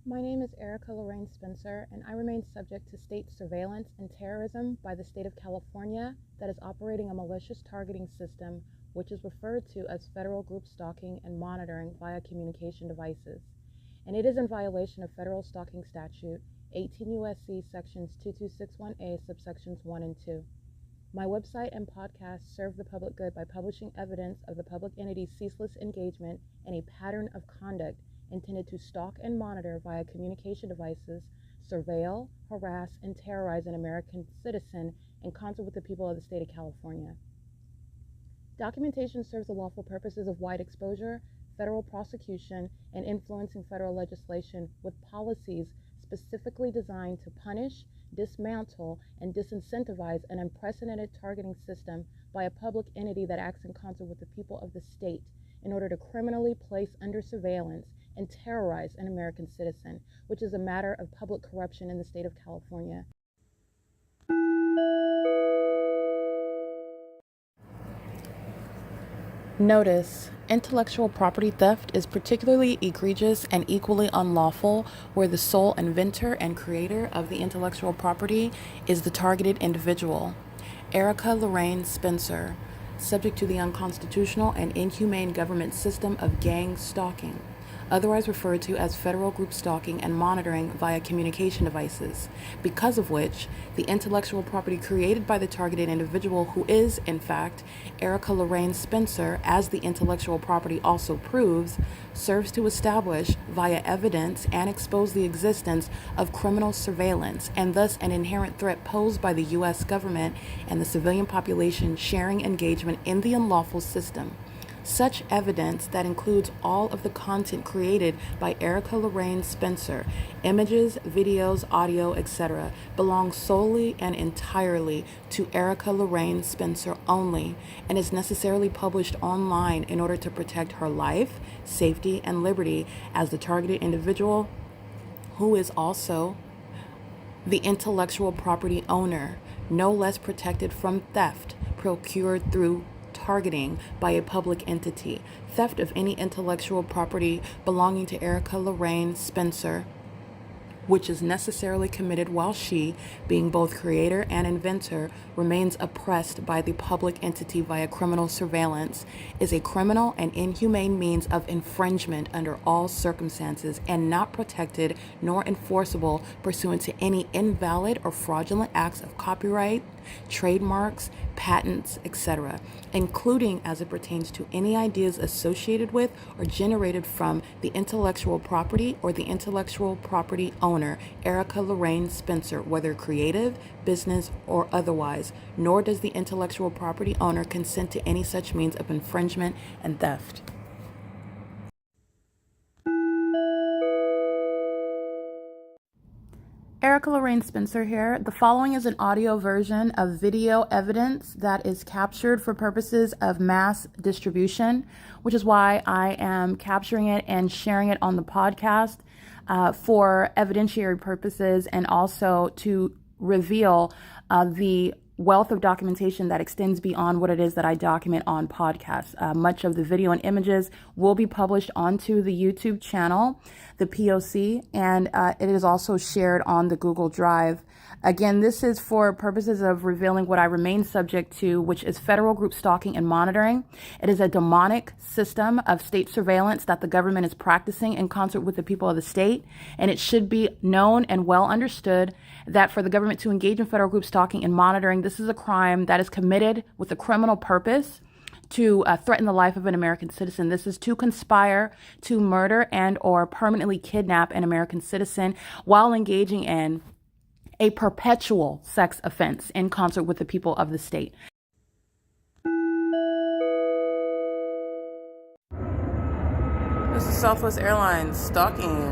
My name is Erica Lorraine Spencer, and I remain subject to state surveillance and terrorism by the state of California that is operating a malicious targeting system, which is referred to as federal group stalking and monitoring via communication devices. And it is in violation of federal stalking statute 18 U.S.C. sections 2261A subsections 1 and 2. My website and podcast serve the public good by publishing evidence of the public entity's ceaseless engagement in a pattern of conduct intended to stalk and monitor via communication devices, surveil, harass, and terrorize an American citizen in concert with the people of the state of California. Documentation serves the lawful purposes of wide exposure, federal prosecution, and influencing federal legislation with policies specifically designed to punish, dismantle, and disincentivize an unprecedented targeting system by a public entity that acts in concert with the people of the state in order to criminally place under surveillance and terrorize an American citizen, which is a matter of public corruption in the state of California. Notice: intellectual property theft is particularly egregious and equally unlawful where the sole inventor and creator of the intellectual property is the targeted individual. Erica Lorraine Spencer, subject to the unconstitutional and inhumane government system of gang stalking, otherwise referred to as federal group stalking and monitoring via communication devices, because of which the intellectual property created by the targeted individual, who is, in fact, Erica Lorraine Spencer, as the intellectual property also proves, serves to establish via evidence and expose the existence of criminal surveillance and thus an inherent threat posed by the U.S. government and the civilian population sharing engagement in the unlawful system. Such evidence, that includes all of the content created by Erica Lorraine Spencer, images, videos, audio, etc., belongs solely and entirely to Erica Lorraine Spencer only and is necessarily published online in order to protect her life, safety, and liberty as the targeted individual, who is also the intellectual property owner, no less protected from theft procured through targeting by a public entity. Theft of any intellectual property belonging to Erica Lorraine Spencer, which is necessarily committed while she, being both creator and inventor, remains oppressed by the public entity via criminal surveillance, is a criminal and inhumane means of infringement under all circumstances and not protected nor enforceable pursuant to any invalid or fraudulent acts of copyright, trademarks, patents, etc., including as it pertains to any ideas associated with or generated from the intellectual property or the intellectual property owner, Erica Lorraine Spencer, whether creative, business, or otherwise, nor does the intellectual property owner consent to any such means of infringement and theft. Erica Lorraine Spencer here. The following is an audio version of video evidence that is captured for purposes of mass distribution, which is why I am capturing it and sharing it on the podcast for evidentiary purposes and also to reveal the wealth of documentation that extends beyond what it is that I document on podcasts. Much of the video and images will be published onto the YouTube channel, the P.O.C, and it is also shared on the Google Drive. Again, this is for purposes of revealing what I remain subject to, which is federal group stalking and monitoring. It is a demonic system of state surveillance that the government is practicing in concert with the people of the state, and it should be known and well understood that for the government to engage in federal group stalking and monitoring, this is a crime that is committed with a criminal purpose to threaten the life of an American citizen. This is to conspire to murder and or permanently kidnap an American citizen while engaging in a perpetual sex offense in concert with the people of the state. This is Southwest Airlines stalking,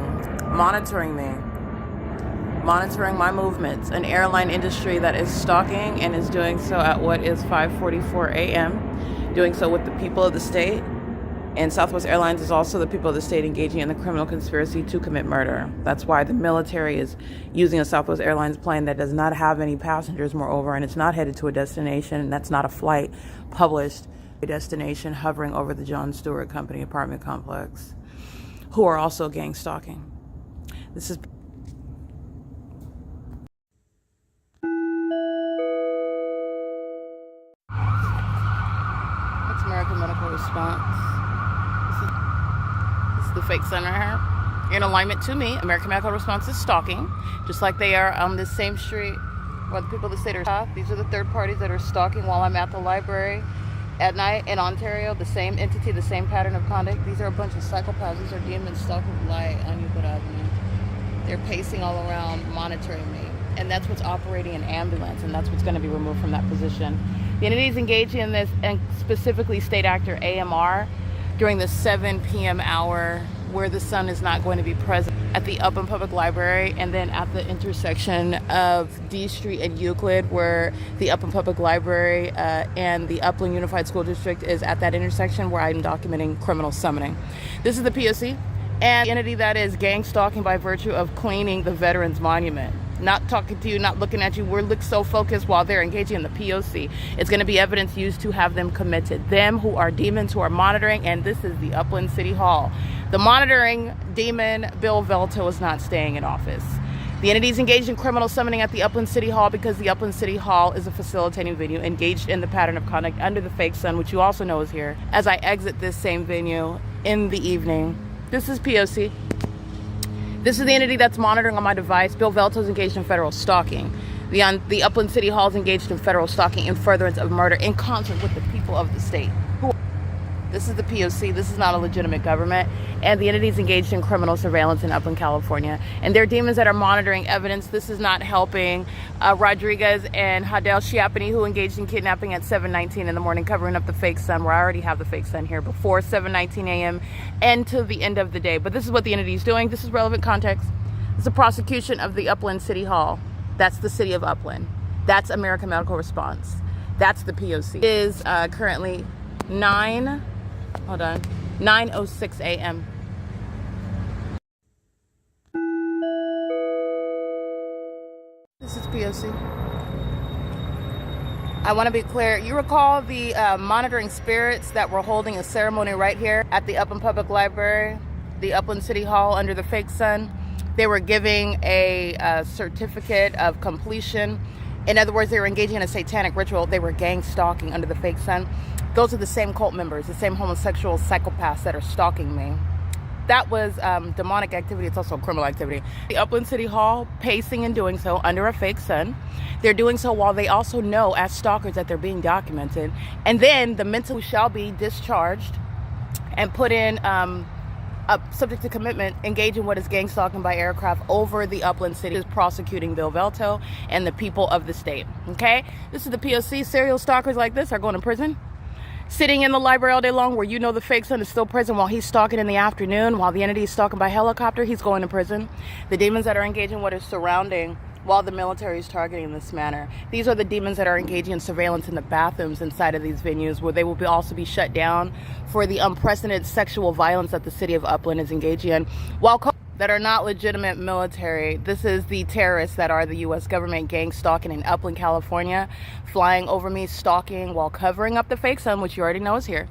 monitoring me, monitoring my movements. An airline industry that is stalking and is doing so at what is 5:44 a.m., doing so with the people of the state. And Southwest Airlines is also the people of the state engaging in the criminal conspiracy to commit murder. That's why the military is using a Southwest Airlines plane that does not have any passengers, moreover, and it's not headed to a destination, and that's not a flight published, a destination hovering over the John Stewart Company apartment complex, who are also gang stalking. This is that's American Medical Response. This is the fake center here. In alignment to me, American Medical Response is stalking, just like they are on this same street where the people of the state are stopped. These are the third parties that are stalking while I'm at the library at night in Ontario. The same entity, the same pattern of conduct. These are a bunch of psychopaths. These are demons stalking light on Euclid Avenue. They're pacing all around, monitoring me. And that's what's operating an ambulance, and that's what's going to be removed from that position. The entities engaging in this, and specifically state actor AMR, during the 7 p.m. hour, where the sun is not going to be present, at the Upland Public Library, and then at the intersection of D Street and Euclid, where the Upland Public Library and the Upland Unified School District is at that intersection, where I'm documenting criminal summoning. This is the P.O.C. and the entity that is gang stalking by virtue of cleaning the Veterans Monument. Not talking to you, not looking at you. We're so focused while they're engaging in the P.O.C. It's going to be evidence used to have them committed. Them who are demons who are monitoring, and this is the Upland City Hall. The monitoring demon, Bill Velto, is not staying in office. The entities engaged in criminal summoning at the Upland City Hall because the Upland City Hall is a facilitating venue engaged in the pattern of conduct under the fake sun, which you also know is here. As I exit this same venue in the evening, this is P.O.C. This is the entity that's monitoring on my device. Bill Velto's engaged in federal stalking. The Upland City Hall is engaged in federal stalking in furtherance of murder in concert with the people of the state. This is the P.O.C. This is not a legitimate government. And the entities engaged in criminal surveillance in Upland, California. And they're demons that are monitoring evidence. This is not helping Rodriguez and Hadel Chiapani, who engaged in kidnapping at 7:19 in the morning, covering up the fake sun, where I already have the fake sun here, before 7:19 a.m. and to the end of the day. But this is what the entity is doing. This is relevant context. It's a prosecution of the Upland City Hall. That's the city of Upland. That's American Medical Response. That's the P.O.C. It is currently 9:06 a.m. This is P.O.C. I want to be clear. You recall the monitoring spirits that were holding a ceremony right here at the Upland Public Library, the Upland City Hall under the fake sun? They were giving a certificate of completion. In other words, they were engaging in a satanic ritual. They were gang stalking under the fake sun. Those are the same cult members, the same homosexual psychopaths that are stalking me. That was demonic activity. It's also criminal activity. The Upland City Hall, pacing and doing so under a fake sun. They're doing so while they also know as stalkers that they're being documented. And then the mental shall be discharged and put in subject to commitment, engage in what is gang stalking by aircraft over the Upland City, is prosecuting Bill Velto and the people of the state. Okay? This is the P.O.C. Serial stalkers like this are going to prison. Sitting in the library all day long where you know the fake sun is still present while he's stalking in the afternoon, while the entity is stalking by helicopter, he's going to prison. The demons that are engaging what is surrounding while the military is targeting in this manner. These are the demons that are engaging in surveillance in the bathrooms inside of these venues, where they will also be shut down for the unprecedented sexual violence that the city of Upland is engaging in, while that are not legitimate military. This is the terrorists that are the U.S. government gang stalking in Upland, California, flying over me, stalking while covering up the fake sun, which you already know is here.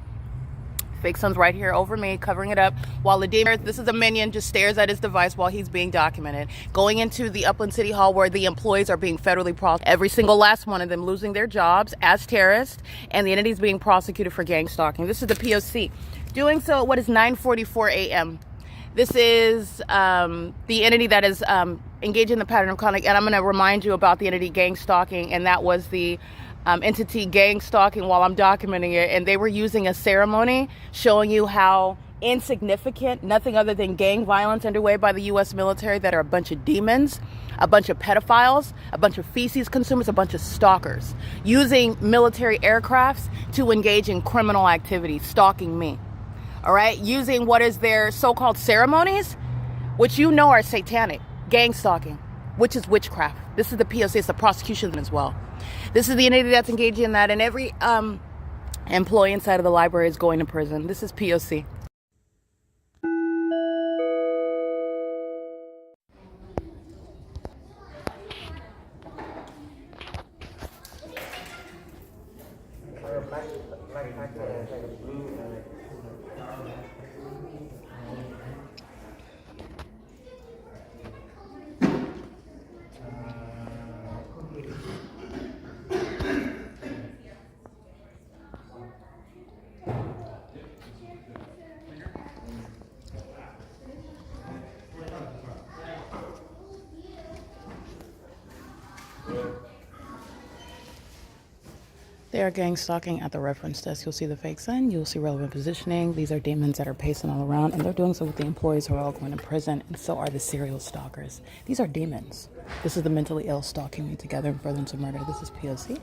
Fake sun's right here over me, covering it up, while the demon, this is a minion, just stares at his device while he's being documented. Going into the Upland City Hall where the employees are being federally prosecuted, every single last one of them losing their jobs as terrorists, and the entities being prosecuted for gang stalking. This is the P.O.C. doing so at what is 9:44 a.m. This is the entity that is engaging in the pattern of conduct, and I'm going to remind you about the entity gang stalking, and that was the entity gang stalking while I'm documenting it, and they were using a ceremony showing you how insignificant, nothing other than gang violence underway by the U.S. military, that are a bunch of demons, a bunch of pedophiles, a bunch of feces consumers, a bunch of stalkers, using military aircrafts to engage in criminal activity, stalking me. All right, using what is their so-called ceremonies, which you know are satanic, gang stalking, which is witchcraft. This is the P.O.C. It's the prosecution as well. This is the entity that's engaging in that, and every employee inside of the library is going to prison. This is P.O.C. They are gang stalking at the reference desk. You'll see the fake sign. You'll see relevant positioning. These are demons that are pacing all around, and they're doing so with the employees who are all going to prison, and so are the serial stalkers. These are demons. This is the mentally ill stalking me together in furtherance of murder. This is P.O.C.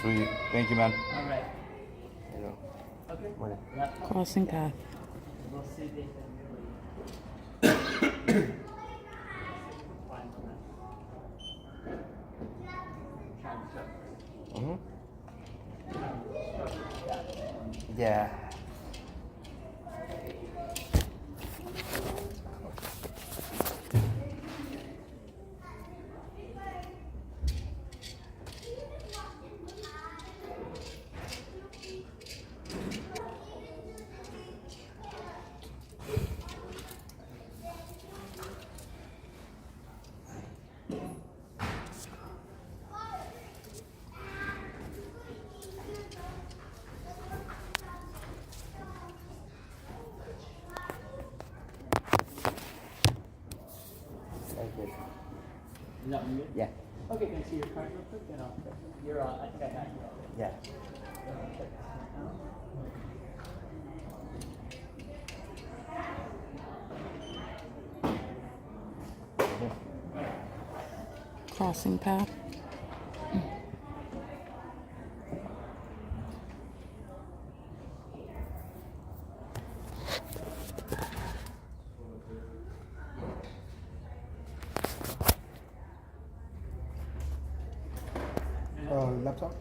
Sweet. Thank you, man. All right. There you go. Okay. Morning. Yeah. Crossing path. We'll see if they can really find them. Yeah. Thank you. Is that you? Yeah. Okay, can I see your card real quick? Then I'll you're I think I got you already. Yeah. Crossing path. Laptop?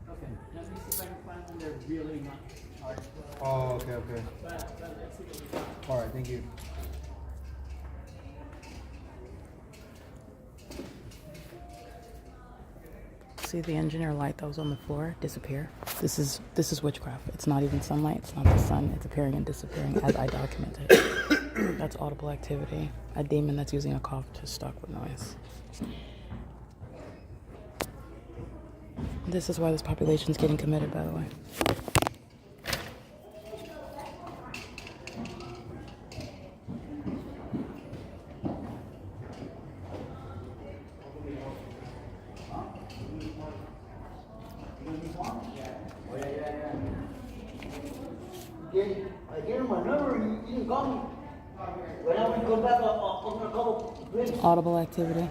Okay. Let me see if I can find one they're really not hard. Oh, okay, okay. But let's see what we got. All right, thank you. See the engineer light that was on the floor disappear? This is witchcraft. It's not even sunlight. It's not the sun. It's appearing and disappearing as I documented. That's audible activity. A demon that's using a cough to stalk with noise. This is why this population is getting committed, by the way. I gave him my number and he didn't call me. When I went to go back, I'm gonna call him. Audible activity.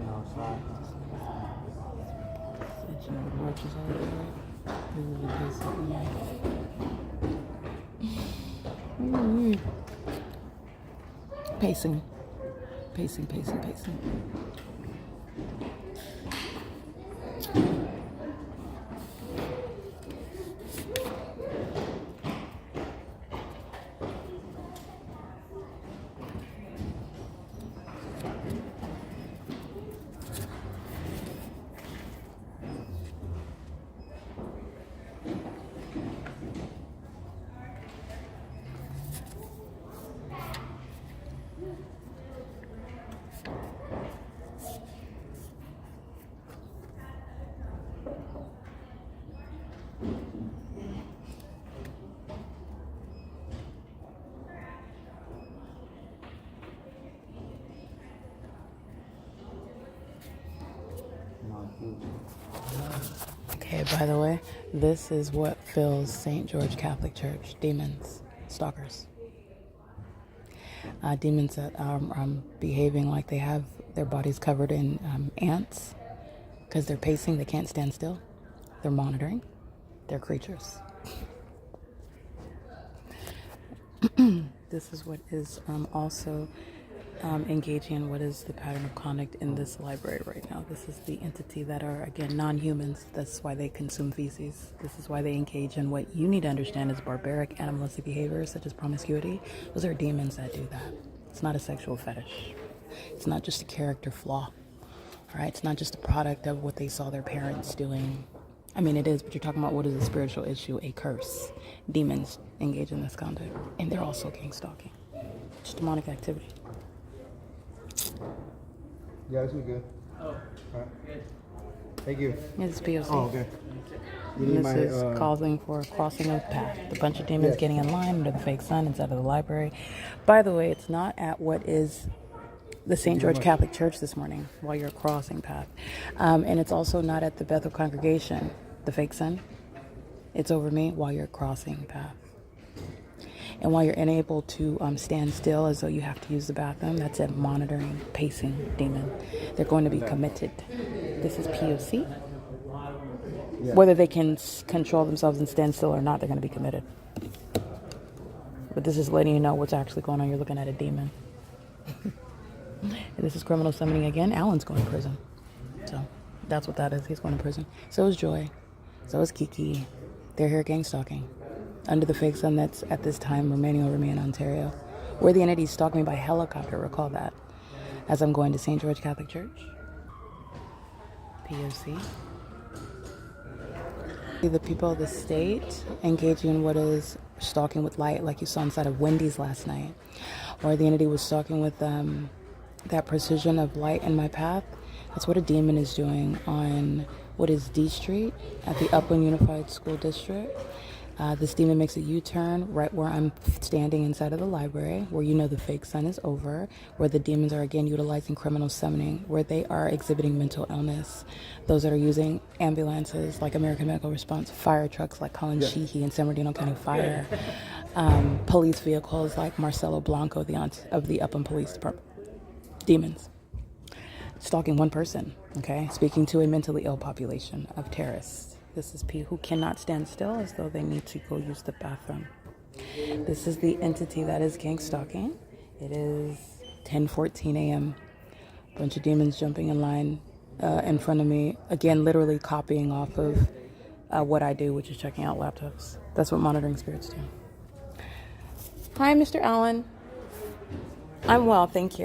No, it's not. Pacing. Pacing, pacing, pacing. Okay, by the way, this is what fills St. George Catholic Church. Demons, stalkers. Demons that are behaving like they have their bodies covered in ants because they're pacing, they can't stand still. They're monitoring. They're creatures. This is what is also engaging in what is the pattern of conduct in this library right now. This is the entity that are, again, non-humans. That's why they consume feces. This is why they engage in what you need to understand is barbaric animalistic behaviors such as promiscuity. Those are demons that do that. It's not a sexual fetish. It's not just a character flaw. All right? It's not just a product of what they saw their parents doing. I mean, it is, but you're talking about what is a spiritual issue, a curse. Demons engage in this conduct. And they're also gang stalking. It's demonic activity. Yeah, this is good. Oh, Alright. good. Thank you. It's P.O.C. Oh, okay. You And need this my, is causing for crossing of path. A bunch of demons Yes. getting in line under the fake sun inside of the library. By the way, it's not at what is the St. George Catholic Church this morning while you're crossing path. And it's also not at the Bethel congregation, the fake sun. It's over me while you're crossing path. And while you're unable to stand still as though you have to use the bathroom, that's a monitoring, pacing demon. They're going to be committed. This is P.O.C. Yeah. Whether they can control themselves and stand still or not, they're going to be committed. But this is letting you know what's actually going on. You're looking at a demon. And this is criminal summoning again. Alan's going to prison. So that's what that is. He's going to prison. So is Joy. So is Kiki. They're here gang stalking under the fake sun that's at this time remaining over me in Ontario. Where the entities stalk me by helicopter, recall that. As I'm going to St. George Catholic Church. P.O.C. The people of the state engaging in what is stalking with light, like you saw inside of Wendy's last night. Or the entity was stalking with that precision of light in my path. That's what a demon is doing on what is D Street at the Upland Unified School District. This demon makes a U-turn right where I'm standing inside of the library, where you know the fake sun is over, where the demons are again utilizing criminal summoning, where they are exhibiting mental illness. Those that are using ambulances like American Medical Response, fire trucks like COLLIN, SHEEHY, and San Bernardino County Fire, police vehicles like MARCELO, BLANCO of the Upland Police Department. Demons. Stalking one person, okay? Speaking to a mentally ill population of terrorists. This is people who cannot stand still as though they need to go use the bathroom. This is the entity that is gang stalking. It is 10:14 a.m. Bunch of demons jumping in line in front of me. Again, literally copying off of what I do, which is checking out laptops. That's what monitoring spirits do. Hi, Mr. Allen. I'm well, thank you.